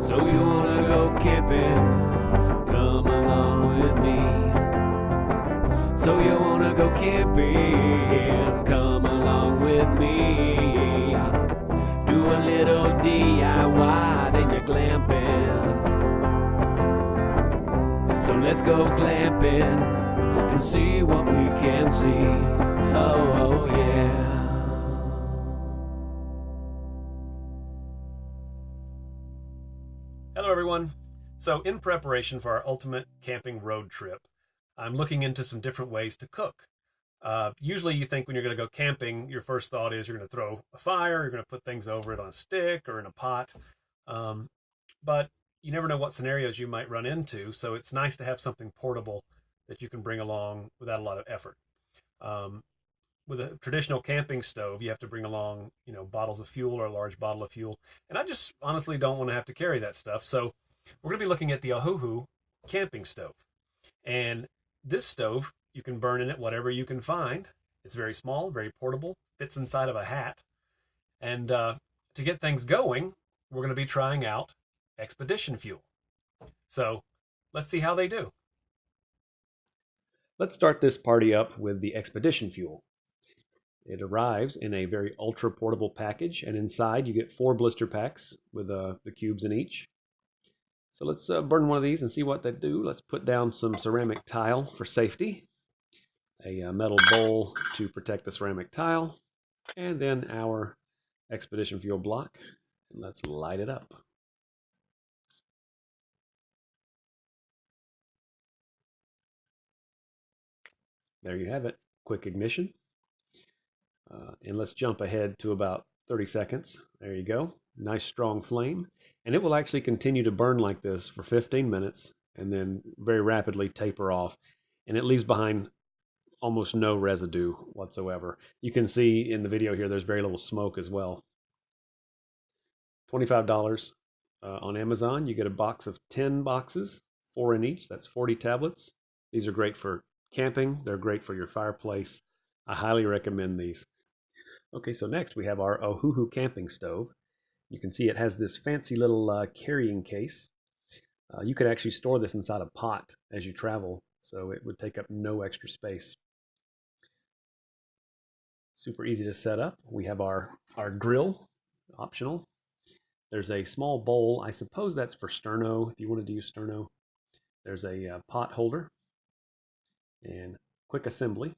So you wanna go camping? Come along with me. So you wanna go camping? Come along with me. Do a little DIY, then you're glamping. So let's go glamping and see what we can see. Oh yeah. Hello everyone. So in preparation for our ultimate camping road trip, I'm looking into some different ways to cook. Usually you think when you're going to go camping, your first thought is you're going to throw a fire, you're going to put things over it on a stick or in a pot. But you never know what scenarios you might run into, so it's nice to have something portable that you can bring along without a lot of effort. With a traditional camping stove, you have to bring along, bottles of fuel or a large bottle of fuel. And I just honestly don't want to have to carry that stuff. So we're going to be looking at the Ohuhu camping stove. And this stove, you can burn in it whatever you can find. It's very small, very portable, fits inside of a hat. And to get things going, we're going to be trying out expedition fuel. So let's see how they do. Let's start this party up with the expedition fuel. It arrives in a very ultra portable package, and inside you get 4 blister packs with the cubes in each. So let's burn one of these and see what they do. Let's put down some ceramic tile for safety, a metal bowl to protect the ceramic tile, and then our expedition fuel block. And let's light it up. There you have it. Quick ignition. And let's jump ahead to about 30 seconds. There you go. Nice strong flame. And it will actually continue to burn like this for 15 minutes and then very rapidly taper off. And it leaves behind almost no residue whatsoever. You can see in the video here there's very little smoke as well. $25 on Amazon. You get a box of 10 boxes, 4 in each. That's 40 tablets. These are great for camping. They're great for your fireplace. I highly recommend these. Okay, so next we have our Ohuhu camping stove. You can see it has this fancy little carrying case. You could actually store this inside a pot as you travel, so it would take up no extra space. Super easy to set up. We have our grill, optional. There's a small bowl. I suppose that's for sterno, if you wanted to use sterno. There's a pot holder and quick assembly.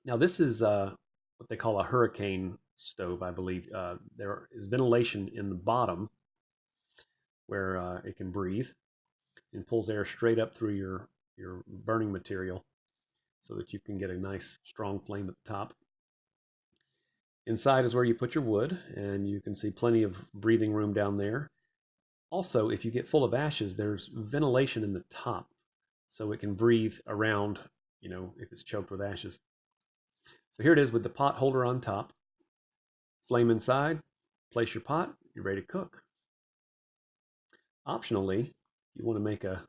Now this is what they call a hurricane stove, I believe. There is ventilation in the bottom where it can breathe and pulls air straight up through your burning material so that you can get a nice strong flame at the top. Inside is where you put your wood, and you can see plenty of breathing room down there. Also, if you get full of ashes, there's ventilation in the top so it can breathe around, if it's choked with ashes. So here it is with the pot holder on top. Flame inside, place your pot, you're ready to cook. Optionally, you want to make a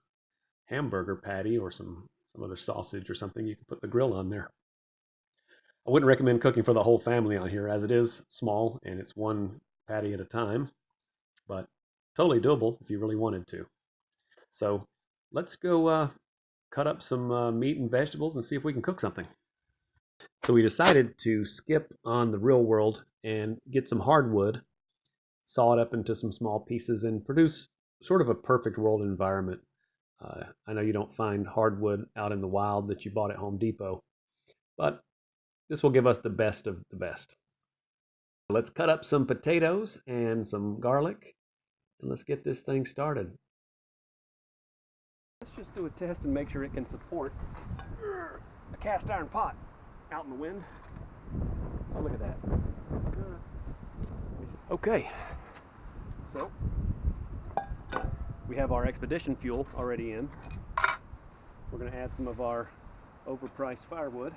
hamburger patty or some other sausage or something, you can put the grill on there. I wouldn't recommend cooking for the whole family on here, as it is small and it's one patty at a time, but totally doable if you really wanted to. So let's go cut up some meat and vegetables and see if we can cook something. So we decided to skip on the real world and get some hardwood, saw it up into some small pieces, and produce sort of a perfect world environment. I know you don't find hardwood out in the wild that you bought at Home Depot, but this will give us the best of the best. Let's cut up some potatoes and some garlic, and let's get this thing started. Let's just do a test and make sure it can support a cast iron pot out in the wind. Oh, look at that. Okay, so we have our expedition fuel already in. We're going to add some of our overpriced firewood.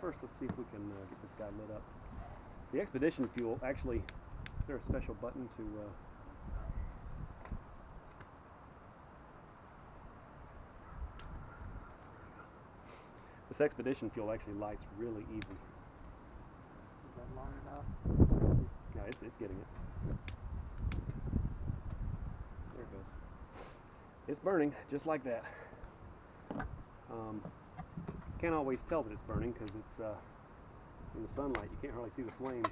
First, let's see if we can get this guy lit up. The expedition fuel, actually, is there a special button to... This expedition fuel actually lights really easy. Is that long enough? Yeah, it's getting it. It's burning just like that. Can't always tell that it's burning because it's in the sunlight. You can't hardly see the flame.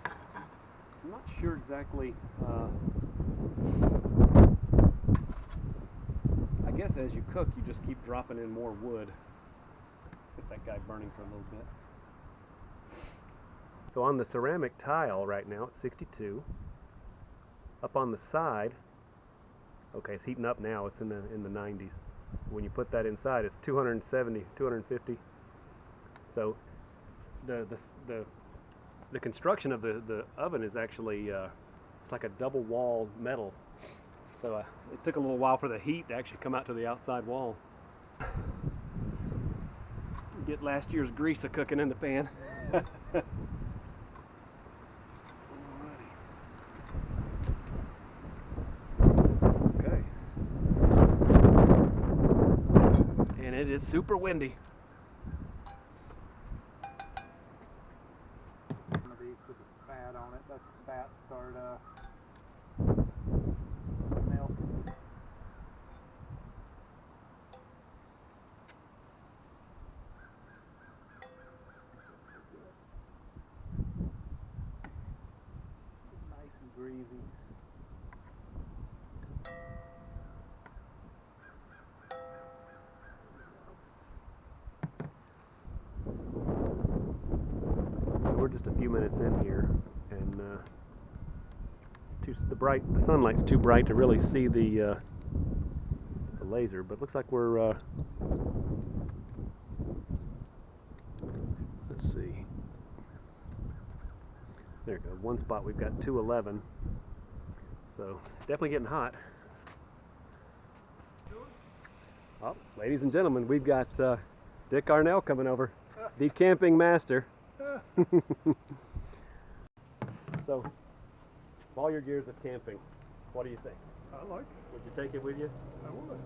I'm not sure exactly. I guess as you cook, you just keep dropping in more wood. Get that guy burning for a little bit. So on the ceramic tile right now, it's 62. Up on the side, okay, it's heating up now. It's in the 90s. When you put that inside, it's 270, 250. So the construction of the oven is actually it's like a double wall metal. So it took a little while for the heat to actually come out to the outside wall. Get last year's grease a cooking in the pan. Okay. And it is super windy. One of these with the fat on it, let the fat start melting. Nice and greasy. We're just a few minutes in here, and the sunlight's too bright to really see the laser. But it looks like we're let's see. There you go. One spot we've got 211, so definitely getting hot. Oh, ladies and gentlemen, we've got Dick Arnell coming over, the camping master. So, all your years of camping, what do you think? I like it. Would you take it with you? I would.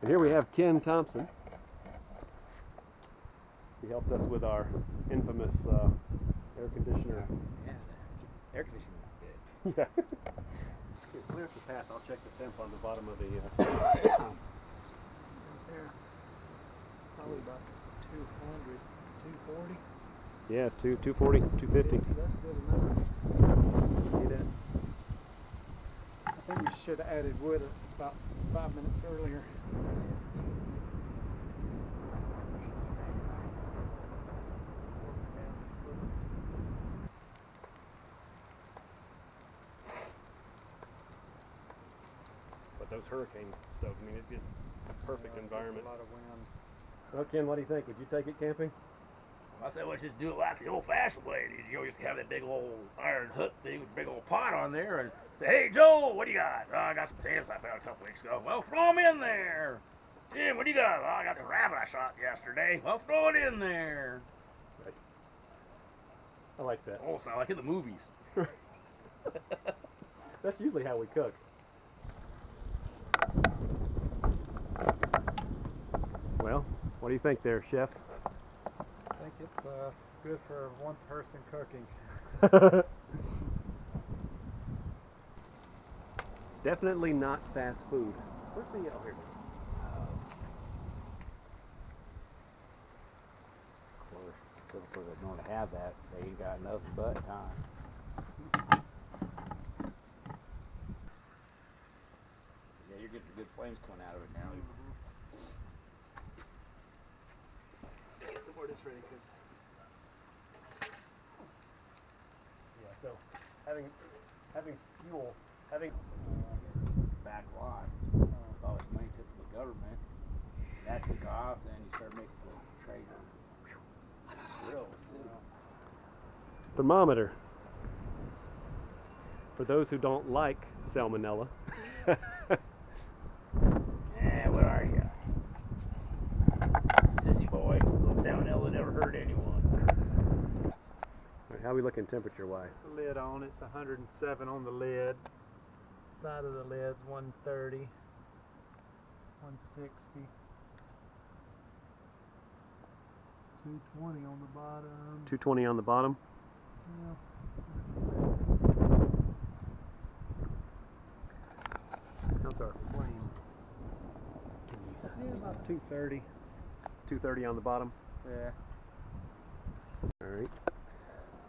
And here we have Ken Thompson. He helped us with our infamous air conditioner. Yeah, air conditioning is good. Yeah. Here, clear the path. I'll check the temp on the bottom of the. Right there. Probably about 200, 240. Yeah, 240, 250. That's good enough. See that? I think we should have added wood about 5 minutes earlier. But those hurricane stokes, I mean, it gets perfect environment. A lot of wind. Well, Ken, what do you think? Would you take it camping? I said, let's just do it like the old-fashioned way. You know, just have that big old iron hook thing with a big old pot on there and say, hey, Joe, what do you got? Oh, I got some potatoes I found a couple weeks ago. Well, throw them in there. Jim, what do you got? Oh, I got the rabbit I shot yesterday. Well, throw it in there. Right. I like that. Oh, sound like in the movies. That's usually how we cook. Well, what do you think there, Chef? I think it's good for one person cooking. Definitely not fast food. Where's the oh, here it is. Of course, typically they're going to have that. They ain't got nothing but time. Yeah, you're getting good flames coming out of it now. Get some more of this ready, because yeah. So having fuel, having Back line. Always linked it to the government. That took off, then you start making the trade grills too. thermometer for those who don't like salmonella. Yeah, what are you? Sissy boy. Little salmonella never hurt anyone. All right, how are we looking temperature-wise? The lid on it's 107 on the lid. Side of the lid's 130, 160. 220 on the bottom. 220 on the bottom. Yeah. How's our flame? Yeah, about 230. 230 on the bottom. Yeah. All right.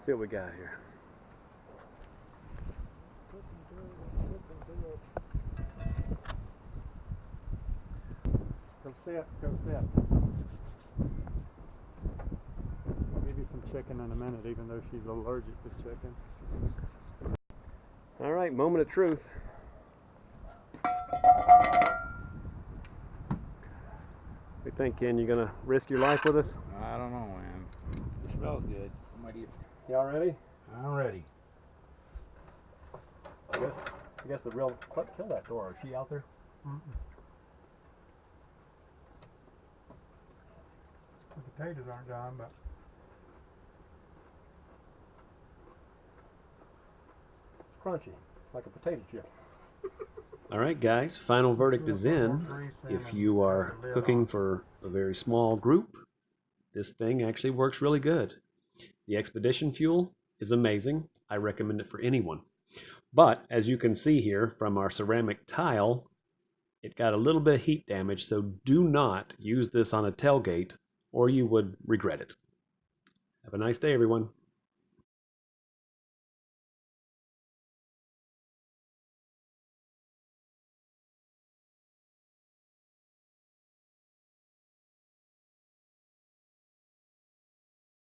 See what we got here. Go sit, go sit. I'll give you some chicken in a minute, even though she's allergic to chicken. All right, moment of truth. What do you think, Ken? You gonna risk your life with us? I don't know, man. It smells good. Y'all ready? I'm ready. I guess the real kill that door. Is she out there? The potatoes aren't done, but It's crunchy, like a potato chip. All right, guys. Final verdict is in. If you are cooking for a very small group, this thing actually works really good. The Expedition fuel is amazing. I recommend it for anyone. But as you can see here from our ceramic tile, it got a little bit of heat damage, so do not use this on a tailgate or you would regret it. Have a nice day, everyone.